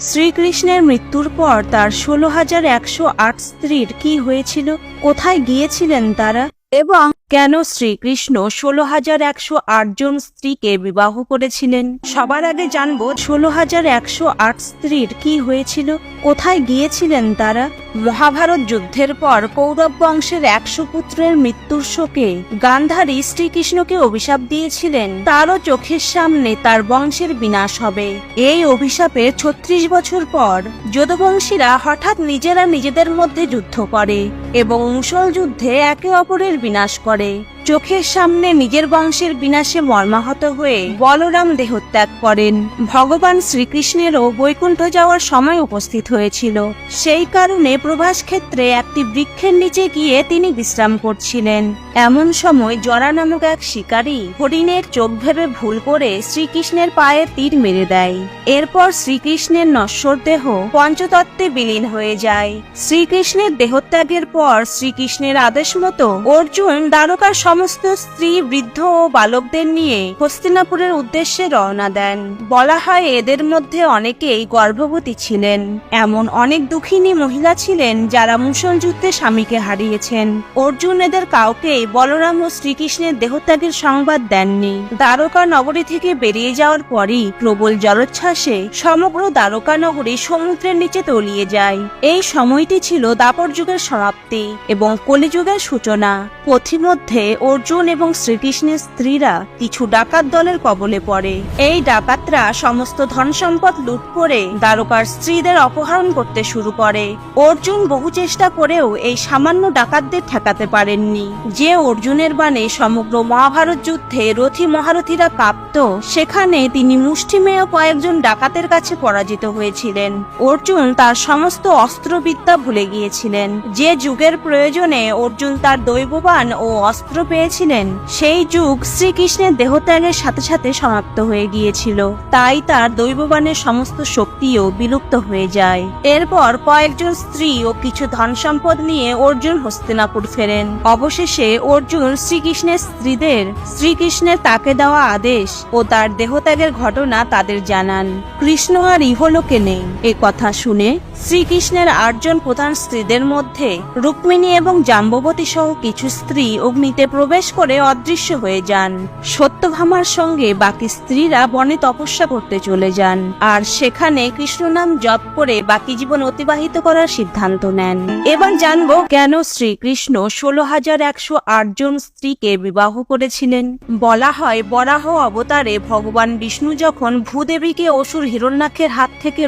শ্রীকৃষ্ণের মৃত্যুর পর তার ১৬,১০৮ স্ত্রীর কি হয়েছিল, কোথায় গিয়েছিলেন তারা, এবং কেন শ্রীকৃষ্ণ ১৬,১০৮ জন স্ত্রীকে বিবাহ করেছিলেন? সবার আগে জানব ১৬,১০৮ স্ত্রীর কি হয়েছিল, কোথায় গিয়েছিলেন তারা। মহাভারত যুদ্ধের পর কৌরব বংশের ১০০ পুত্রের মৃত্যুর শোকে গান্ধারী শ্রীকৃষ্ণকে অভিশাপ দিয়েছিলেন তারও চোখের সামনে তার বংশের বিনাশ হবে। এই অভিশাপের ৩৬ বছর পর যদুবংশীরা হঠাৎ নিজেরা নিজেদের মধ্যে যুদ্ধ করে এবং মুষল যুদ্ধে একে অপরের বিনাশ করে। চোখের সামনে নিজের বংশের বিনাশে মর্মাহত হয়ে বলরাম দেহত্যাগ করেন। ভগবান শ্রীকৃষ্ণেরও বৈকুণ্ঠ যাওয়ার সময় উপস্থিত হয়েছিল। সেই কারণে প্রভাস ক্ষেত্রে একটি বৃক্ষের নিচে গিয়ে তিনি বিশ্রাম করছিলেন। এমন সময় জরা নামক এক শিকারী হরিণের চোখ ভেবে ভুল করে শ্রীকৃষ্ণের পায়ে তীর মেরে দেয়। এরপর শ্রীকৃষ্ণের নশ্বর দেহ পঞ্চতত্ত্বে বিলীন হয়ে যায়। শ্রীকৃষ্ণের দেহত্যাগের পর শ্রীকৃষ্ণের আদেশ মতো অর্জুন দ্বারকার সমস্ত স্ত্রী, বৃদ্ধ ও বালকদের নিয়ে হস্তিনাপুরের উদ্দেশ্যে রওনা দেন। বলা হয় এদের মধ্যে অনেকেই গর্ভবতী ছিলেন। এমন অনেক দুঃখিনী মহিলা ছিলেন যারা মুষল যুদ্ধে স্বামীকে হারিয়েছেন। অর্জুন এদের কাউকেই বলরাম ও শ্রীকৃষ্ণের দেহত্যাগের সংবাদ দেননি। দ্বারকা নগরী থেকে বেরিয়ে যাওয়ার পরই প্রবল জলোচ্ছ্বাসে সমগ্র দ্বারকা নগরী সমুদ্রের নিচে তলিয়ে যায়। এই সময়টি ছিল দ্বাপর যুগের সমাপ্তি এবং কলিযুগের সূচনা। পথিমধ্যে অর্জুন এবং শ্রীকৃষ্ণের স্ত্রীরা কিছু ডাকাত দলের কবলে পড়ে। এই ডাকাতরা সমস্ত ধন সম্পদ লুট করে দ্বারকার স্ত্রীদের অপহরণ করতে শুরু করে। অর্জুন বহু চেষ্টা করেও এই সামান্য ডাকাতদের ঠেকাতে পারেননি। যে অর্জুনের বাণে সমগ্র মহাভারত যুদ্ধে রথী মহারথীরা কাঁপত, সেখানে তিনি মুষ্টিমেয় কয়েকজন ডাকাতের কাছে পরাজিত হয়েছিলেন। অর্জুন তার সমস্ত অস্ত্রবিদ্যা ভুলে গিয়েছিলেন। যে যুগের প্রয়োজনে অর্জুন তার দৈববান ও অস্ত্র পেয়েছিলেন, সেই যুগ শ্রীকৃষ্ণের দেহত্যাগের সাথে সাথে সমাপ্ত হয়ে গিয়েছিল। তাই তার দৈববানের সমস্ত শক্তিও বিলুপ্ত হয়ে যায়। এরপর কয়েকজন স্ত্রী ও কিছু ধন সম্পদ নিয়ে অর্জুন হস্তিনাপুর ফেরেন। অবশেষে অর্জুন শ্রীকৃষ্ণের স্ত্রীদের শ্রীকৃষ্ণের তাকে দেওয়া আদেশ ও তার দেহত্যাগের ঘটনা তাদের জানান। কৃষ্ণ আর ইহলোকে নেই এ কথা শুনে শ্রীকৃষ্ণের ৮ জন প্রধান স্ত্রীদের মধ্যে রুক্মিণী এবং জাম্ববতী সহ কিছু স্ত্রী অগ্নিতে প্রবেশ করে অদৃশ্য হয়ে যান। সত্যভামার সঙ্গে বাকি স্ত্রীরা বনে তপস্যা করতে চলে যান আর সেখানে কৃষ্ণ নাম জপ করে বাকি জীবন অতিবাহিত করার সিদ্ধান্ত নেন। এবার জানবো কেন শ্রীকৃষ্ণ ১৬,১০৮ জন স্ত্রীকে বিবাহ করেছিলেন। বলা হয় বরাহ অবতারে ভগবান বিষ্ণু যখন ভূদেবীকে অসুর হিরণ্যাক্ষের হাত থেকে